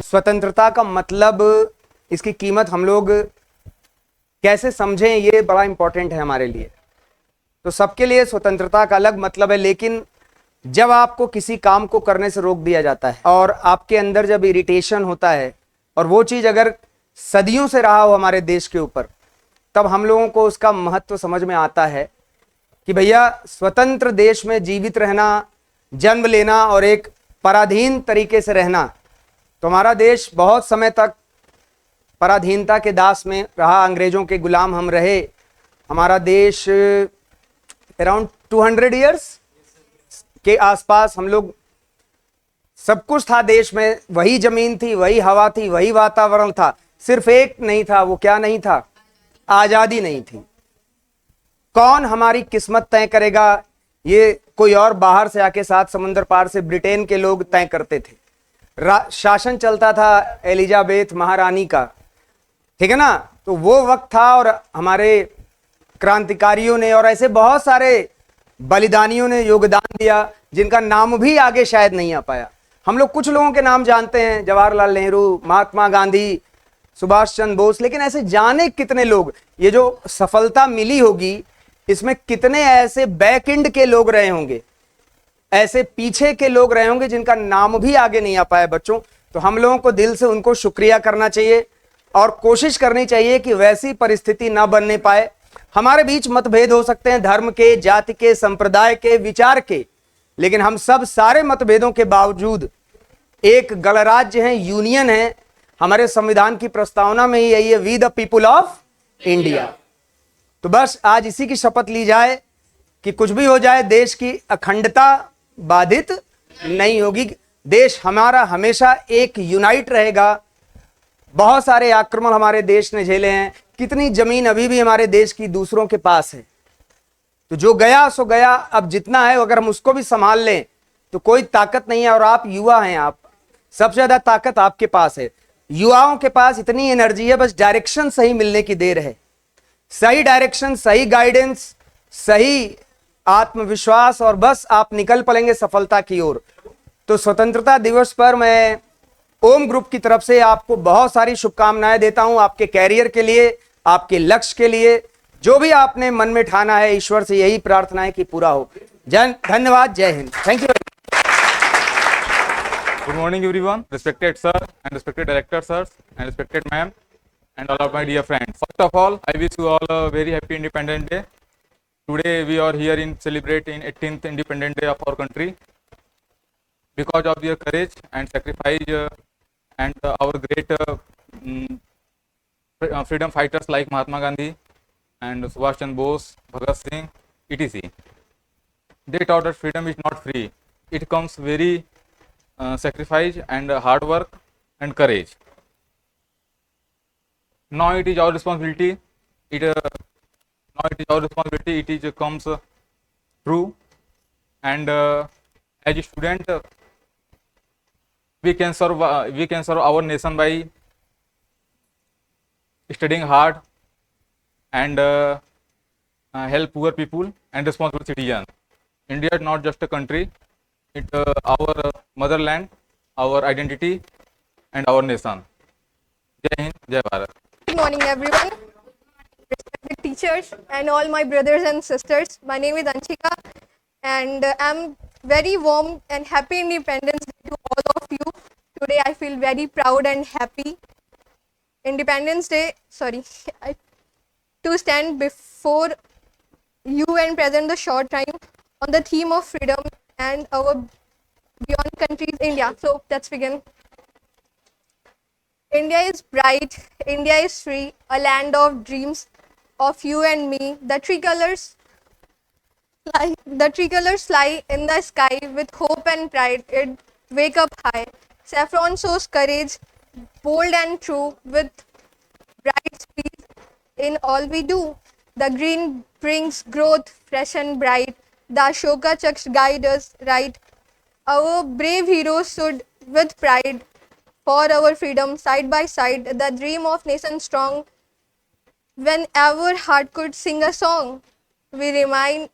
स्वतंत्रता का मतलब, इसकी कीमत हम लोग कैसे समझें, ये बड़ा इंपॉर्टेंट है हमारे लिए। तो सबके लिए स्वतंत्रता का अलग मतलब है, लेकिन जब आपको किसी काम को करने से रोक दिया जाता है और आपके अंदर जब इरिटेशन होता है, और वो चीज अगर सदियों से रहा हो हमारे देश के ऊपर, तब हम लोगों को उसका महत्व समझ में आता है कि भैया स्वतंत्र देश में जीवित रहना, जन्म लेना और एक पराधीन तरीके से रहना, तो हमारा देश बहुत समय तक पराधीनता के दास में रहा, अंग्रेजों के गुलाम हम रहे। हमारा देश अराउंड 200 इयर्स के आसपास हम लोग, सब कुछ था देश में, वही जमीन थी, वही हवा थी, वही वातावरण था, सिर्फ एक नहीं था। वो क्या नहीं था? आजादी नहीं थी। कौन हमारी किस्मत तय करेगा? ये कोई और बाहर से आके 7 समुंदर पार से ब्रिटेन के लोग तय करते थे। शासन चलता था एलिजाबेथ महारानी का, ठीक है ना? तो वो वक्त था, और हमारे क्रांतिकारियों ने और ऐसे बहुत सारे बलिदानियों ने योगदान दिया, जिनका नाम भी आगे शायद नहीं आ पाया। हम लोग कुछ लोगों के नाम जानते हैं, जवाहरलाल नेहरू, महात्मा गांधी, सुभाष चंद्र बोस, लेकिन ऐसे जाने कितने लोग, ये जो सफलता मिली होगी इसमें कितने ऐसे बैकएंड के लोग रहे होंगे, ऐसे पीछे के लोग रहे होंगे जिनका नाम भी आगे नहीं आ पाया बच्चों। तो हम लोगों को दिल से उनको शुक्रिया करना चाहिए और कोशिश करनी चाहिए कि वैसी परिस्थिति ना बनने पाए। हमारे बीच मतभेद हो सकते हैं, धर्म के, जाति के, संप्रदाय के, विचार के, लेकिन हम सब सारे मतभेदों के बावजूद एक गणराज्य है, यूनियन है। हमारे संविधान की प्रस्तावना में ही यही है, we the people of India. तो बस आज इसी की शपथ ली जाए कि कुछ भी हो जाए, देश की अखंडता बाधित नहीं होगी, देश हमारा हमेशा एक यूनाइट रहेगा। बहुत सारे आक्रमण हमारे देश ने झेले हैं, कितनी जमीन अभी भी हमारे देश की दूसरों के पास है। तो जो गया सो गया, अब जितना है अगर हम उसको भी संभाल लें तो कोई ताकत नहीं है। और आप युवा हैं, आप सबसे ज्यादा ताकत आपके पास है। युवाओं के पास इतनी एनर्जी है, बस डायरेक्शन सही मिलने की देर है। सही डायरेक्शन, सही गाइडेंस, सही आत्मविश्वास, और बस आप निकल पड़ेंगे सफलता की ओर। तो स्वतंत्रता दिवस पर मैं ओम ग्रुप की तरफ से आपको बहुत सारी शुभकामनाएं देता हूं, आपके कैरियर के लिए, आपके लक्ष्य के लिए। जो भी आपने मन में ठाना है, ईश्वर से यही प्रार्थना है कि पूरा हो। धन्यवाद, जय Hind, thank you. Good morning everyone, respected sir and respected director sirs and respected ma'am and all of my dear friends. First of all, I wish you all a very happy Independence Day. Today we are here in celebrating 18th Independent Day of our country. Because of their courage and sacrifice and our great freedom fighters like Mahatma Gandhi and Subhash Chandra Bose, Bhagat Singh, etc. They taught that freedom is not free. It comes very sacrifice and hard work and courage. Now it is our responsibility. It comes true. And as a student, we can serve our nation by studying hard and help poor people and responsible citizens. India is not just a country. It's our motherland, our identity, and our nation. Jai Hind, Jai Bharat. Good morning, everyone. Respected teachers and all my brothers and sisters. My name is Anshika, and I'm very warm and happy Independence Day to all of you. Today, I feel very proud and happy. Independence Day, to stand before you and present the short time on the theme of freedom and our beyond countries, India. So let's begin. India is bright, India is free, a land of dreams of you and me. The tricolors fly in the sky with hope and pride. It wake up high. Saffron shows courage, bold and true, with bright speed in all we do. The green brings growth, fresh and bright. The Ashoka Chaks guide us right. Our brave heroes stood with pride for our freedom side by side. The dream of nation strong. When our heart could sing a song, we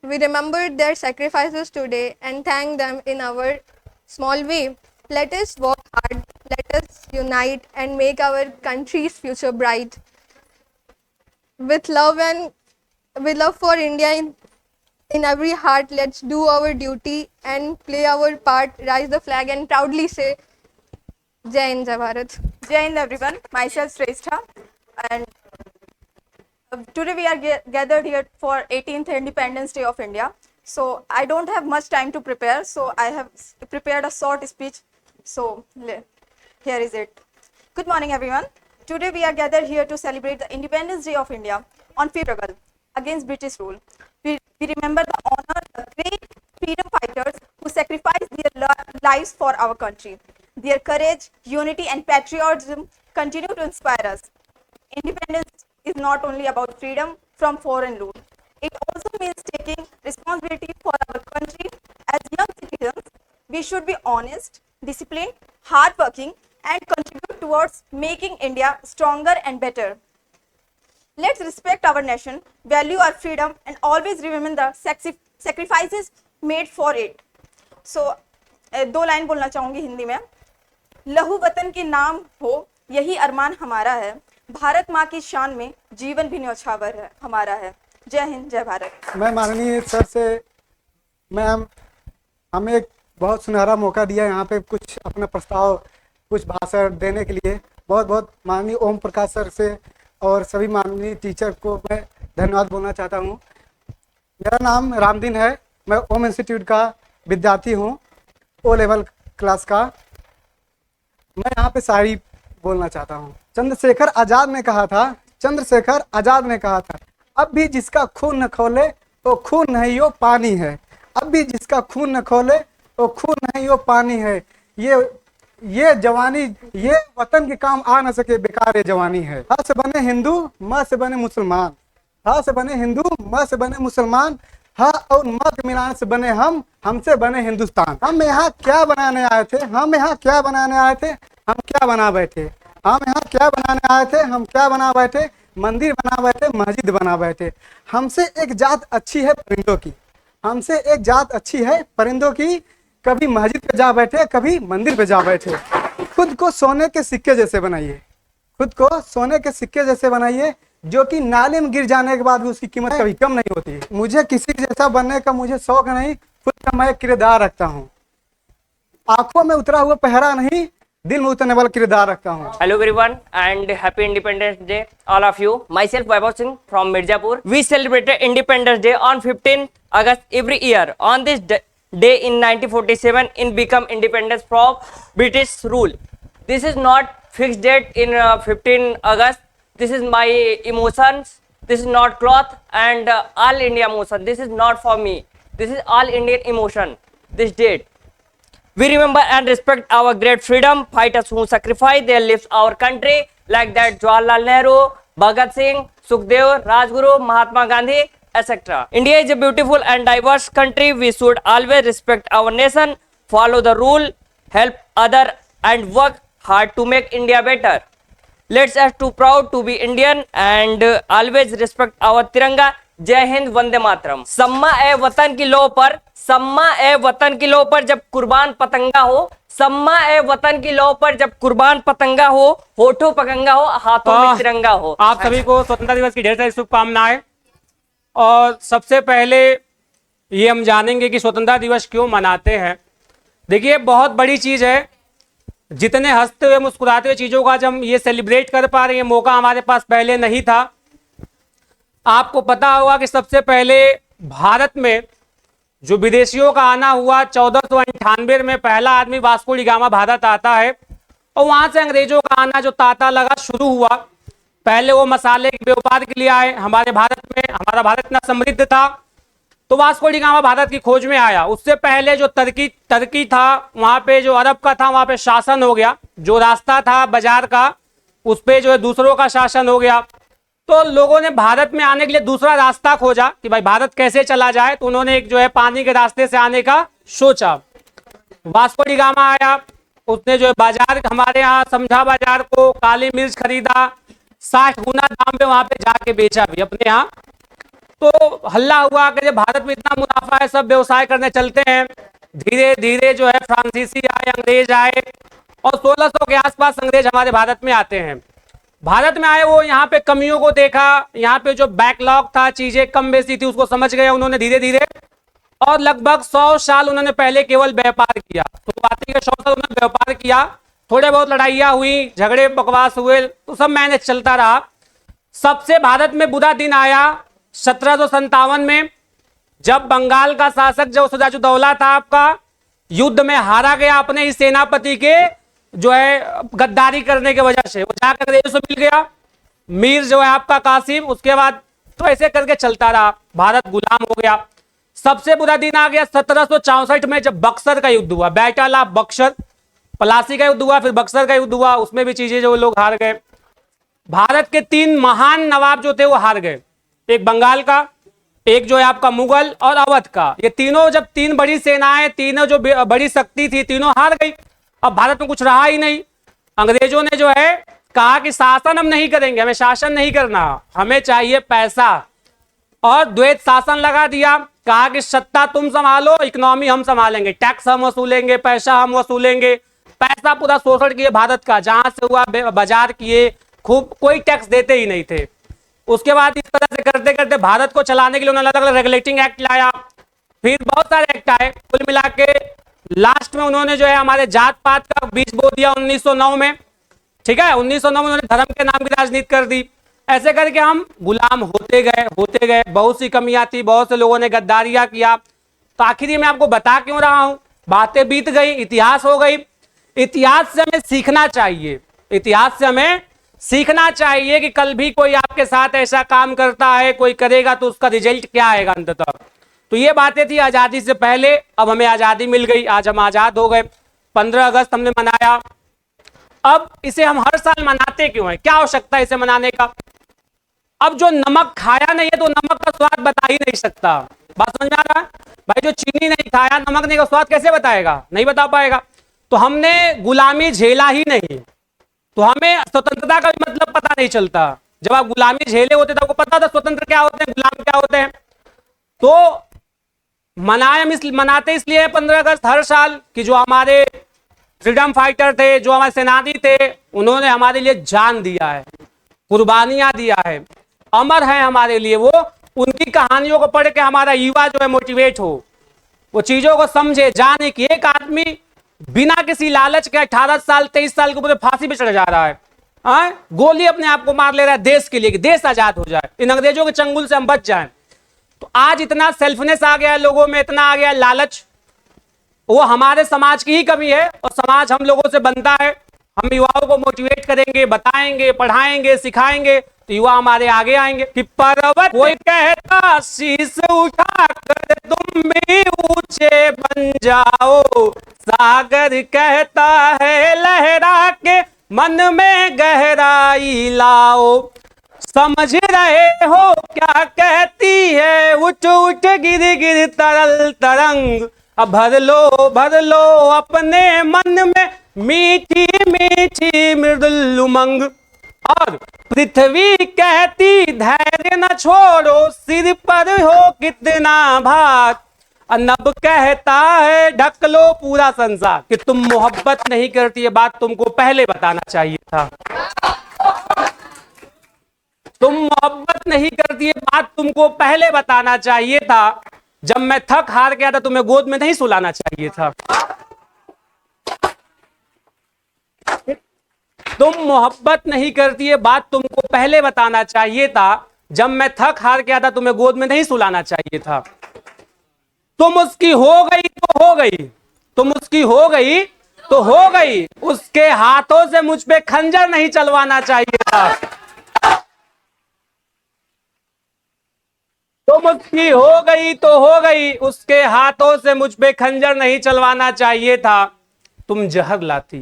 remember their sacrifices today and thank them in our small way. Let us work hard. let us unite and make our country's future bright. With love for India in every heart, let's do our duty and play our part, raise the flag and proudly say, Jai Hind, Jai Bharat. Jai Hind everyone, myself Shrestha, and today we are gathered here for 18th Independence Day of India. So I don't have much time to prepare, so I have prepared a short speech. So here is it. Good morning everyone. Today we are gathered here to celebrate the Independence Day of India on 5th August against British rule. We remember the honor the great freedom fighters who sacrificed their lives for our country. Their courage, unity and patriotism continue to inspire us. Independence is not only about freedom from foreign rule. It also means taking responsibility for our country. As young citizens, we should be honest, disciplined, hardworking, and contribute towards making India stronger and better. Let's respect our nation, value our freedom, and always remember the sacrifices made for it. So, 2 line बोलना चाहूँगी हिंदी में. लहू वतन के नाम हो, यही अरमान हमारा है. भारत माँ की शान में जीवन भी न्यौछावर है हमारा है. जय हिंद, जय भारत. मैं माननीय सर से हमें एक बहुत सुनहरा मौका दिया यहाँ पे कुछ अपना प्रस्ताव, कुछ भाषण देने के लिए. बहुत बहुत माननीय ओम प्रकाश सर से और सभी माननीय टीचर को मैं धन्यवाद बोलना चाहता हूँ. मेरा नाम रामदीन है. मैं ओम इंस्टीट्यूट का विद्यार्थी हूँ, ओ लेवल क्लास का. मैं यहाँ पे शायरी बोलना चाहता हूँ. चंद्रशेखर आज़ाद ने कहा था, अब भी जिसका खून न खोले वो खून नहीं वो पानी है. अब भी जिसका खून न खोले वो खून नहीं वो पानी है. ये जवानी, ये वतन के काम आ न सके, बेकार ये जवानी है. हा से बने हिंदू, माँ से बने मुसलमान. हा से बने हिंदू, माँ से बने मुसलमान. हा और माँ के मिलान से बने हमसे बने हिंदुस्तान. हम यहाँ क्या बनाने आए थे, हम क्या बना बैठे. मंदिर बना बैठे, मस्जिद बना बैठे. हमसे एक जात अच्छी है परिंदों की. कभी मस्जिद पे जा बैठे, कभी मंदिर पे जा बैठे. खुद को सोने के सिक्के जैसे बनाइए, जो कि नाले में गिर जाने के बाद भी उसकी कीमत कभी कम नहीं होती. मुझे किसी जैसा बनने का मुझे शौक नहीं, खुद का मैं किरदार रखता हूँ. आंखों में उतरा हुआ पहरा नहीं, दिल में उतरने वाला किरदार रखता हूँ. Hello everyone and happy Independence Day all of you. Myself Vaibhav Singh from Mirzapur. We celebrated Independence Day on 15 August every year. On this day in 1947 in become independence from British rule. This is not fixed date in 15 August. This is my emotions. This is not cloth and all India emotion. This is not for me. This is all Indian emotion. This date. We remember and respect our great freedom fighters who sacrificed their lives our country, like that Jawaharlal Nehru, Bhagat Singh, Sukhdev, Rajguru, Mahatma Gandhi, etc. India is a beautiful and diverse country. We should always respect our nation, follow the rule, help other and work hard to make India better. Let's us too proud to be Indian and always respect our Tiranga. जय हिंद, वंदे मातरम. सम्मा ए वतन की लो पर जब कुर्बान पतंगा हो, सम्मा ए वतन की लो पर जब कुर्बान पतंगा हो, होठों पतंगा हो, हाथों में तिरंगा हो. आप सभी को स्वतंत्रता दिवस की ढेर सारी शुभकामनाएं. और सबसे पहले ये हम जानेंगे कि स्वतंत्रता दिवस क्यों मनाते हैं. देखिए, बहुत बड़ी चीज है. जितने हंसते हुए मुस्कुराते हुए चीजों का जब हम ये सेलिब्रेट कर पा रहे हैं, मौका हमारे पास पहले नहीं था. आपको पता होगा कि सबसे पहले भारत में जो विदेशियों का आना हुआ 1498 में, पहला आदमी वास्को डी गामा भारत आता है. और वहां से अंग्रेजों का आना जो तांता लगा शुरू हुआ. पहले वो मसाले के व्यापार के लिए आए हमारे भारत में. हमारा भारत इतना समृद्ध था तो वास्को डी गामा भारत की खोज में आया. उससे पहले जो टर्की था, वहां पे जो अरब का था, वहां पे शासन हो गया. जो रास्ता था बाजार का, उस पे जो है दूसरों का शासन हो गया. तो लोगों ने भारत में आने के लिए दूसरा रास्ता खोजा कि भाई भारत कैसे चला जाए. तो उन्होंने एक जो है पानी के रास्ते से आने का सोचा. वास्को डी गामा आया, उसने जो है बाजार हमारे यहाँ समझा बाजार को, काली मिर्च खरीदा, 60 गुना दाम पे वहां पे जाके बेचा भी अपने यहाँ. तो हल्ला हुआ कि भारत में इतना मुनाफा है, सब व्यवसाय करने चलते हैं. धीरे धीरे जो है फ्रांसीसी आए, अंग्रेज आए और 1600 के आसपास अंग्रेज हमारे भारत में आते हैं। भारत में आए वो यहाँ पे कमियों को देखा, यहाँ पे जो बैकलॉग था, चीजें कम बेसी थी, उसको समझ गए उन्होंने धीरे धीरे, और लगभग 100 साल उन्होंने पहले केवल व्यापार किया। तो बात है 100 साल उन्होंने व्यापार किया, थोड़े बहुत लड़ाइयाँ हुई, झगड़े बकवास हुए, तो सब मैनेज चलता रहा। सबसे भारत में बुरा दिन आया 1757 में, जब बंगाल का शासक जो सिराजुद्दौला था आपका, युद्ध में हारा गया अपने ही सेनापति के जो है गद्दारी करने की वजह से। वो जाकर अंग्रेजों से मिल गया, मीर जो है आपका कासिम, उसके बाद तो ऐसे करके चलता रहा, भारत गुलाम हो गया। सबसे बुरा दिन आ गया 1764 में, जब बक्सर का युद्ध हुआ, बैटल ऑफ बक्सर, पलासी का युद्ध हुआ, फिर बक्सर का युद्ध हुआ, उसमें भी चीजें जो लोग हार गए। भारत के 3 महान नवाब जो थे वो हार गए, एक बंगाल का, एक जो है आपका मुगल और अवध का। ये तीनों, जब 3 बड़ी सेनाएं, तीनों जो बड़ी शक्ति थी, तीनों हार गई। अब भारत में कुछ रहा ही नहीं। अंग्रेजों ने जो है कहा कि शासन हम नहीं करेंगे, हमें शासन नहीं करना, हमें चाहिए पैसा, और द्वैत शासन लगा दिया। कहा कि सत्ता तुम संभालो, इकोनॉमी हम संभालेंगे, टैक्स हम वसूलेंगे, पैसा हम वसूलेंगे। पैसा पूरा शोषण किए भारत का, जहां से हुआ बाजार किए, खूब, कोई टैक्स देते ही नहीं थे। उसके बाद इस तरह से करते करते भारत को चलाने के लिए उन्होंने अलग अलग रेगुलेटिंग एक्ट लाया, फिर बहुत सारे एक्ट आए। कुल मिला के लास्ट में उन्होंने जो है हमारे जात पात का बीज बो दिया 1909 में, ठीक है। 1909 में उन्होंने धर्म के नाम की राजनीति कर दी। ऐसे करके हम गुलाम होते गए। बहुत सी कमियां थी, बहुत से लोगों ने गद्दारियां किया। तो आखिर मैं आपको बता क्यों रहा हूं, बातें बीत गई, इतिहास हो गई। इतिहास से हमें सीखना चाहिए, इतिहास से हमें सीखना चाहिए कि कल भी कोई आपके साथ ऐसा काम करता है, कोई करेगा, तो उसका रिजल्ट क्या आएगा अंततः। तो ये बातें थी आजादी से पहले। अब हमें आजादी मिल गई, आज हम आजाद हो गए। 15 अगस्त हमने मनाया। अब इसे हम हर साल मनाते क्यों हैं, क्या आवश्यकता है इसे मनाने का? अब जो नमक खाया नहीं है तो नमक का स्वाद बता ही नहीं सकता। बात समझ में आ रहा है भाई? जो चीनी नहीं खाया, नमक नहीं का स्वाद कैसे बताएगा? नहीं बता पाएगा। तो हमने गुलामी झेला ही नहीं, तो हमें स्वतंत्रता का भी मतलब पता नहीं चलता। जब आप गुलामी झेले होते तो आपको पता था स्वतंत्र क्या होते हैं, गुलाम क्या होते हैं। तो मनाते इसलिए 15 अगस्त हर साल कि जो हमारे फ्रीडम फाइटर थे, जो हमारे सेनानी थे, उन्होंने हमारे लिए जान दिया है, कुर्बानियां दिया है, अमर है हमारे लिए। वो उनकी कहानियों को पढ़ के हमारा युवा जो है मोटिवेट हो, वो चीजों को समझे, जाने कि एक आदमी बिना किसी लालच के 18 साल 23 साल के ऊपर फांसी पे चढ़ जा रहा है, गोली अपने आप को मार ले रहा है देश के लिए कि देश आजाद हो जाए, इन अंग्रेजों के चंगुल से हम बच जाएं। तो आज इतना सेल्फनेस आ गया है लोगों में, इतना आ गया है लालच, वो हमारे समाज की ही कमी है, और समाज हम लोगों से बनता है। हम युवाओं को मोटिवेट करेंगे, बताएंगे, पढ़ाएंगे, सिखाएंगे, तो युवा हमारे आगे आएंगे। कि पर्वत कोई कहता शीश उठाकर तुम भी ऊंचे बन जाओ, सागर कहता है लहरा के मन में गहराई लाओ। समझ रहे हो क्या कहती है उठ उठ गिर गिर तरल तरंग, अब भर लो अपने मन में मीठी मीठी मृदुल उमंग। और पृथ्वी कहती धैर्य न छोड़ो, सिर पर हो कितना भार, नभ कहता है ढक लो पूरा संसार। कि तुम मोहब्बत नहीं करती, ये बात तुमको पहले बताना चाहिए था। तुम मोहब्बत नहीं करती, ये बात तुमको पहले बताना चाहिए था। जब मैं थक हार गया था तुम्हें गोद में नहीं सुलाना चाहिए था। तुम मोहब्बत नहीं करती, ये बात तुमको पहले बताना चाहिए था। जब मैं थक हार गया था तुम्हें गोद में नहीं सुलाना चाहिए था। तुम उसकी हो गई तो हो गई, तुम उसकी हो गई तो हो गई, उसके हाथों से मुझ पे खंजर नहीं चलवाना चाहिए था। तुम उसकी हो गई तो हो गई, उसके हाथों से मुझ पे खंजर नहीं चलवाना चाहिए था। तुम जहर लाती,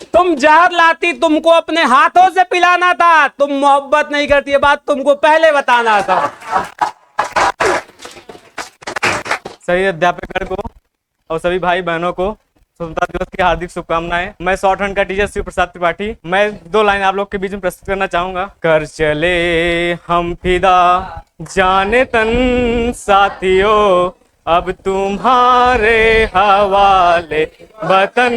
तुम जहर लाती, तुमको अपने हाथों से पिलाना था। तुम मोहब्बत नहीं करती, ये बात तुमको पहले बताना था। सभी अध्यापकों को और सभी भाई बहनों को स्वतंत्रता दिवस की हार्दिक शुभकामनाएं। मैं शॉर्ट हैंड का टीचर शिव प्रसाद त्रिपाठी। मैं 2 लाइन आप लोग के बीच में प्रस्तुत करना चाहूंगा। कर चले हम फिदा जाने तन साथियों, अब तुम्हारे हवाले वतन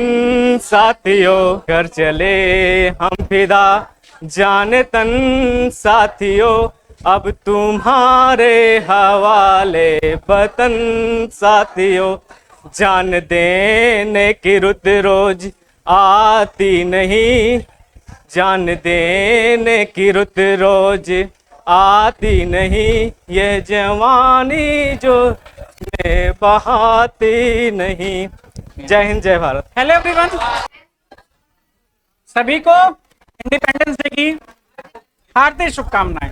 साथियों, कर चले हम फिदा जान तन साथियों, अब तुम्हारे हवाले वतन साथियों, जान देने की रुत रोज आती नहीं, जान देने की रुत रोज आती नहीं, यह जवानी जो बहाती नहीं। जय हिंद, जय भारत। हेलो एवरीवन, सभी को इंडिपेंडेंस डे की हार्दिक शुभकामनाएं।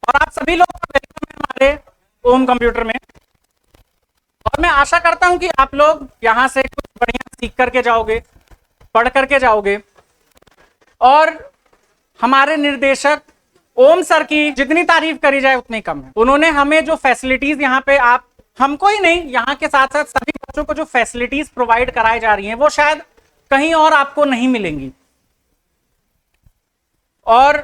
और आप सभी लोग का वेलकम है हमारे ओम कंप्यूटर में। और मैं आशा करता हूं कि आप लोग यहाँ से कुछ बढ़िया सीख करके जाओगे, पढ़ करके जाओगे। और हमारे निर्देशक ओम सर की जितनी तारीफ करी जाए उतनी कम है। उन्होंने हमें जो फैसिलिटीज यहाँ पे, आप हमको ही नहीं, यहाँ के साथ साथ सभी बच्चों को जो फैसिलिटीज प्रोवाइड कराई जा रही हैं वो शायद कहीं और आपको नहीं मिलेंगी। और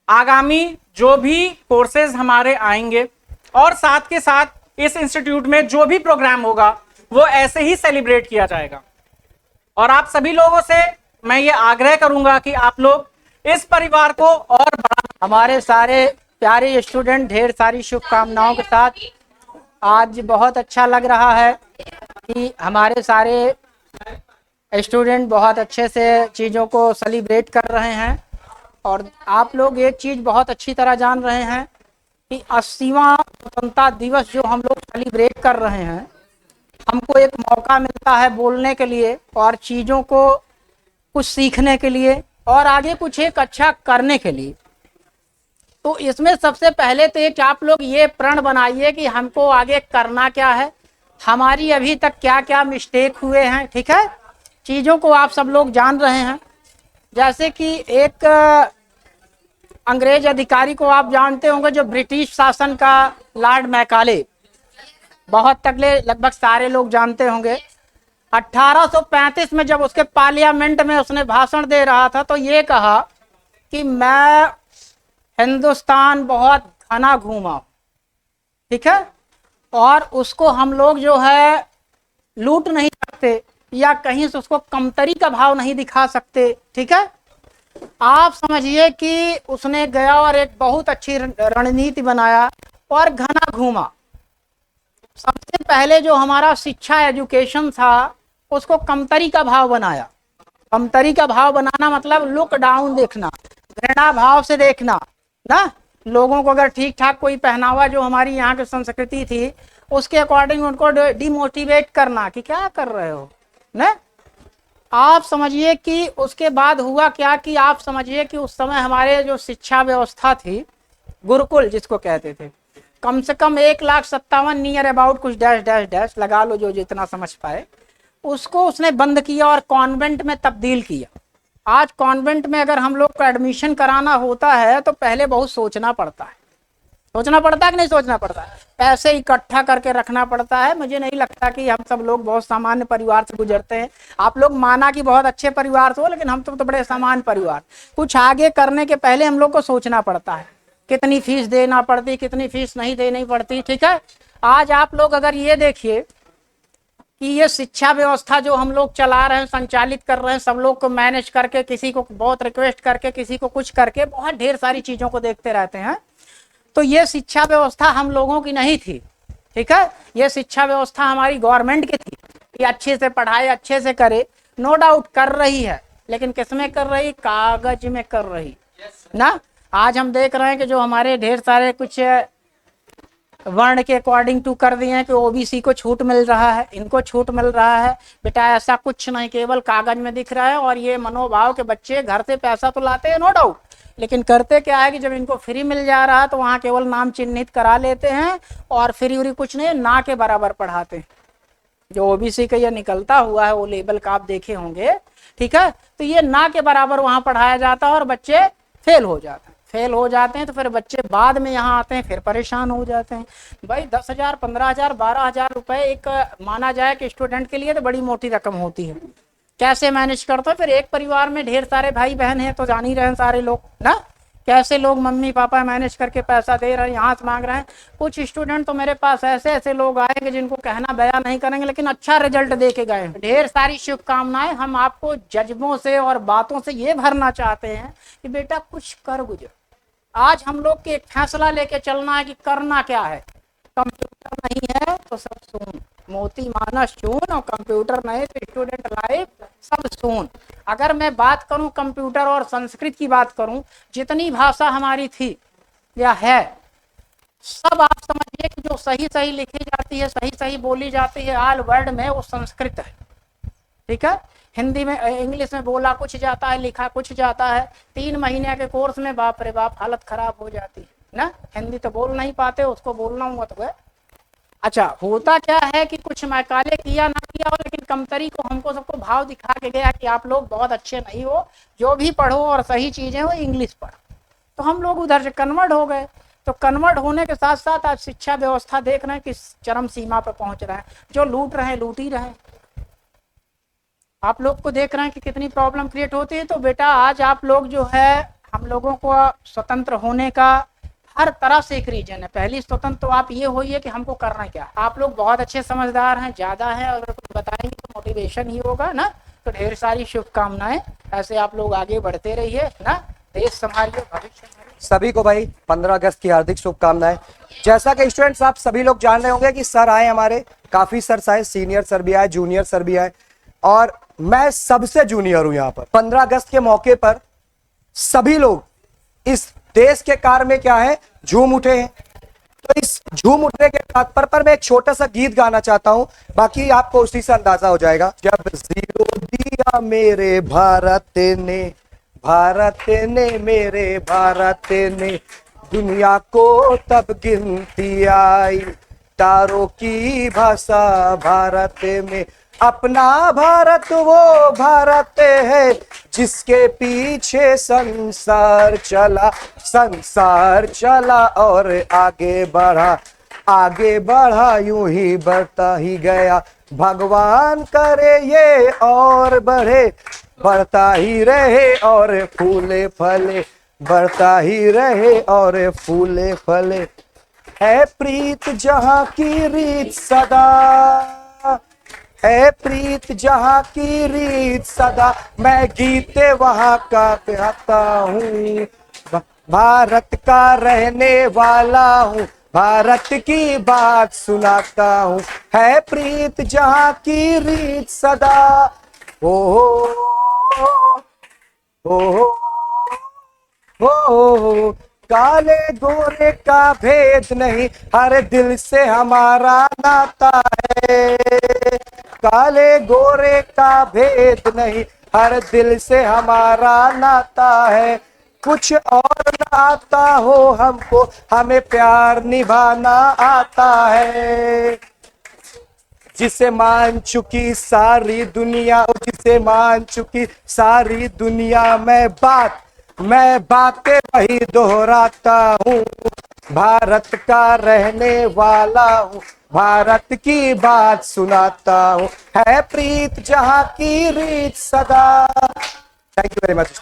आगामी जो भी कोर्सेज हमारे आएंगे और साथ के साथ इस इंस्टीट्यूट में जो भी प्रोग्राम होगा वो ऐसे ही सेलिब्रेट किया जाएगा। और आप सभी लोगों से मैं ये आग्रह करूंगा कि आप लोग इस परिवार को और बड़ा, हमारे सारे प्यारे स्टूडेंट ढेर सारी शुभकामनाओं के साथ आज बहुत अच्छा लग रहा है कि हमारे सारे स्टूडेंट बहुत अच्छे से चीज़ों को सेलिब्रेट कर रहे हैं। और आप लोग एक चीज़ बहुत अच्छी तरह जान रहे हैं कि 80वां स्वतंत्रता दिवस जो हम लोग सेलिब्रेट कर रहे हैं, हमको एक मौका मिलता है बोलने के लिए और चीज़ों को कुछ सीखने के लिए और आगे कुछ एक अच्छा करने के लिए। तो इसमें सबसे पहले तो एक आप लोग ये प्रण बनाइए कि हमको आगे करना क्या है, हमारी अभी तक क्या क्या मिस्टेक हुए हैं। ठीक है, चीज़ों को आप सब लोग जान रहे हैं। जैसे कि एक अंग्रेज अधिकारी को आप जानते होंगे जो ब्रिटिश शासन का लॉर्ड मैकाले, बहुत तगड़े, लगभग सारे लोग जानते होंगे। 1835 में जब उसके पार्लियामेंट में उसने भाषण दे रहा था तो ये कहा कि मैं हिंदुस्तान बहुत घना घूमा। ठीक है, और उसको हम लोग जो है लूट नहीं सकते या कहीं से उसको कमतरी का भाव नहीं दिखा सकते। ठीक है, आप समझिए कि उसने गया और एक बहुत अच्छी रणनीति बनाया और घना घूमा। सबसे पहले जो हमारा शिक्षा एजुकेशन था उसको कमतरी का भाव बनाया। कमतरी का भाव बनाना मतलब लुक डाउन देखना, घृणा भाव से देखना ना। लोगों को अगर ठीक ठाक कोई पहनावा जो हमारी यहाँ की संस्कृति थी उसके अकॉर्डिंग उनको डिमोटिवेट करना कि क्या कर रहे हो ना। आप समझिए कि उसके बाद हुआ क्या कि आप समझिए कि उस समय हमारे जो शिक्षा व्यवस्था थी, गुरुकुल जिसको कहते थे, कम से कम 1,57,000 नियर अबाउट कुछ डैश डैश डैश लगा लो जो जितना समझ पाए, उसको उसने बंद किया और कॉन्वेंट में तब्दील किया। आज कॉन्वेंट में अगर हम लोग को एडमिशन कराना होता है तो पहले बहुत सोचना पड़ता है। सोचना पड़ता है कि नहीं सोचना पड़ता है? पैसे इकट्ठा करके रखना पड़ता है। मुझे नहीं लगता कि हम सब लोग बहुत सामान्य परिवार से गुजरते हैं। आप लोग माना कि बहुत अच्छे परिवार से हो, लेकिन हम तो बड़े सामान्य परिवार। कुछ आगे करने के पहले हम लोग को सोचना पड़ता है, कितनी फीस देना पड़ती, कितनी फीस नहीं देनी पड़ती। ठीक है, आज आप लोग अगर ये देखिए कि ये शिक्षा व्यवस्था जो हम लोग चला रहे हैं, संचालित कर रहे हैं, सब लोग को मैनेज करके, किसी को बहुत रिक्वेस्ट करके, किसी को कुछ करके, बहुत ढेर सारी चीज़ों को देखते रहते हैं। तो ये शिक्षा व्यवस्था हम लोगों की नहीं थी। ठीक है, ये शिक्षा व्यवस्था हमारी गवर्नमेंट की थी कि अच्छे से पढ़ाई अच्छे से करे। नो डाउट कर रही है, लेकिन किस में कर रही? कागज में कर रही ना। आज हम देख रहे हैं कि जो हमारे ढेर सारे कुछ वर्ण के अकॉर्डिंग टू कर दिए हैं कि ओबीसी को छूट मिल रहा है, इनको छूट मिल रहा है। बेटा ऐसा कुछ नहीं, केवल कागज में दिख रहा है। और ये मनोभाव के बच्चे घर से पैसा तो लाते हैं नो डाउट, लेकिन करते क्या है कि जब इनको फ्री मिल जा रहा है तो वहाँ केवल नाम चिन्हित करा लेते हैं और फ्री उरी कुछ नहीं, ना के बराबर पढ़ाते हैं। जो ओबीसी का ये निकलता हुआ है वो लेबल का आप देखे होंगे। ठीक है, तो ये ना के बराबर वहाँ पढ़ाया जाता है और बच्चे फेल हो जाते हैं। फेल हो जाते हैं तो फिर बच्चे बाद में यहाँ आते हैं, फिर परेशान हो जाते हैं। भाई 10,000, 15,000, 12,000 रुपए एक माना जाए कि स्टूडेंट के लिए तो बड़ी मोटी रकम होती है। कैसे मैनेज करते हो? फिर एक परिवार में ढेर सारे भाई बहन हैं तो जान ही रहे हैं सारे लोग ना, कैसे लोग मम्मी पापा मैनेज करके पैसा दे रहे हैं, यहाँ से मांग रहे हैं। कुछ स्टूडेंट तो मेरे पास ऐसे ऐसे लोग आएंगे जिनको कहना बयां नहीं करेंगे, लेकिन अच्छा रिजल्ट दे के गए। ढेर सारी शुभकामनाएं। हम आपको जज्बों से और बातों से ये भरना चाहते हैं कि बेटा कुछ कर गुजर। आज हम लोग के एक फैसला लेके चलना है कि करना क्या है। कंप्यूटर नहीं है तो सब सुन, मोती मानस चून, और कंप्यूटर नहीं तो स्टूडेंट लाइफ सब सुन। अगर मैं बात करूं कंप्यूटर और संस्कृत की बात करूं, जितनी भाषा हमारी थी या है, सब आप समझिए कि जो सही सही लिखी जाती है, सही सही बोली जाती है ऑल वर्ल्ड में, वो संस्कृत है। ठीक है, हिंदी में इंग्लिश में बोला कुछ जाता है, लिखा कुछ जाता है। 3 महीने के कोर्स में बाप रे बाप हालत खराब हो जाती है ना। हिंदी तो बोल नहीं पाते, उसको बोलना हुआ तो है। अच्छा, होता क्या है कि कुछ मैकाले किया ना किया हो, लेकिन कमतरी को हमको सबको भाव दिखा के गया कि आप लोग बहुत अच्छे नहीं हो, जो भी पढ़ो और सही चीजें हो इंग्लिश पढ़ो। तो हम लोग उधर से कन्वर्ट हो गए। तो कन्वर्ट होने के साथ साथ आज शिक्षा व्यवस्था देख रहे हैं कि चरम सीमा पर पहुंच रहे हैं। जो लूट रहे हैं लूट ही रहे हैं। आप लोग को देख रहे हैं कि कितनी प्रॉब्लम क्रिएट होती है। तो बेटा आज आप लोग जो है, हम लोगों को स्वतंत्र होने का हर तरह से एक रीजन है। पहली स्वतंत्र तो आप ये होइए कि हमको करना क्या। आप लोग बहुत अच्छे समझदार हैं, ज्यादा हैं, अगर कुछ बताएंगे तो मोटिवेशन ही होगा ना। तो ढेर सारी शुभकामनाएं। ऐसे आप लोग आगे बढ़ते रहिए ना, देश संभालिए, भविष्य संभालिए। सभी को भाई 15 अगस्त की हार्दिक शुभकामनाएं। जैसा कि स्टूडेंट्स आप सभी लोग जान रहे होंगे कि सर आए हमारे, काफी सर आए, सीनियर सर भी आए, जूनियर सर भी आए, और मैं सबसे जूनियर हूं यहाँ पर। 15 अगस्त के मौके पर सभी लोग इस देश के कार्य में क्या है, झूम उठे हैं। तो इस झूम उठने के तात्पर्य पर मैं एक छोटा सा गीत गाना चाहता हूं, बाकी आपको उसी से अंदाजा हो जाएगा। जब जीरो दिया मेरे भारत ने, भारत ने, मेरे भारत ने, दुनिया को तब गिनती आई, तारों की भाषा भारत में। अपना भारत वो भारत है जिसके पीछे संसार चला, संसार चला और आगे बढ़ा, आगे बढ़ा, यूं ही बढ़ता ही गया। भगवान करे ये और बढ़े, बढ़ता ही रहे और फूले फले, बढ़ता ही रहे और फूले फले। है प्रीत जहां की रीत सदा, है प्रीत जहां की रीत सदा, मैं गीते वहां का गाता हूँ। भारत का रहने वाला हूँ, भारत की बात सुनाता हूँ। है प्रीत जहां की रीत सदा, ओ ओ ओ, काले गोरे का भेद नहीं, हर दिल से हमारा नाता है। काले गोरे का भेद नहीं, हर दिल से हमारा नाता है। कुछ और ना आता हो हमको, हमें प्यार निभाना आता है। जिसे मान चुकी सारी दुनिया, जिसे मान चुकी सारी दुनिया, मैं बातें वही दोहराता हूँ। भारत का रहने वाला हूँ, भारत की बात सुनाता हूँ। है प्रीत जहाँ की रीत सदा। Thank you very much.